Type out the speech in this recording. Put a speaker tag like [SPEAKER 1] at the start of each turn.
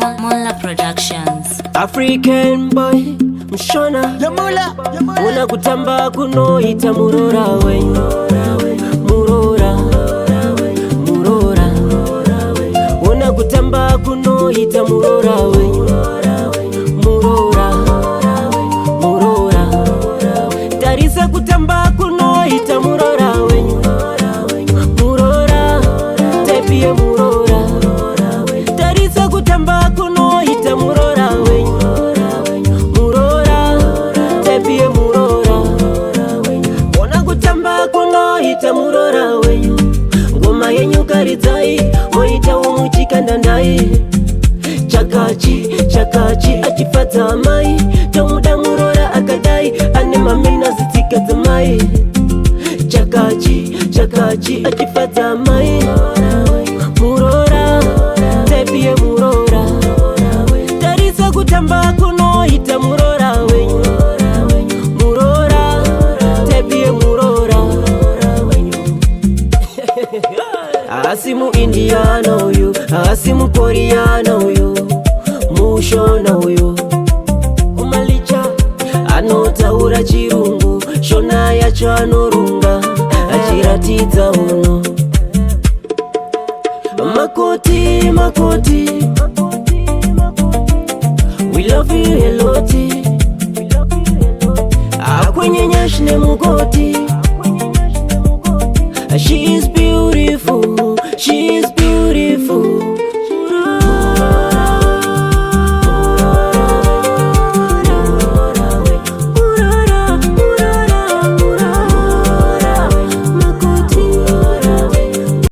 [SPEAKER 1] Mola Productions.
[SPEAKER 2] African boy mshona
[SPEAKER 3] Yamula
[SPEAKER 2] una kutamba kuno ita murora we murora murora una kutamba kuno ita murora we murora murora tarisa kutamba kuno ita murora we murora tepie murora tarisa kutamba kuno ita murora we murora tepie murora ona kutamba kuno ita murora we ngoma yenyu karizai moita umuchika ndandai chakachi chakachi achifata mai tomuda murora akadai ane mamina zitika zamai chakachi chakachi achifata mai murora tepie murora tarisa kutamba kuno ita murora we murora tepie murora asimu indiano huyu asimu koreano huyu mushona huyu umalicha anotaura chirungu shona yacho anorunga achiratidza uno makoti makoti we love you heloti akwenye nyashne mugoti she is beautiful, she is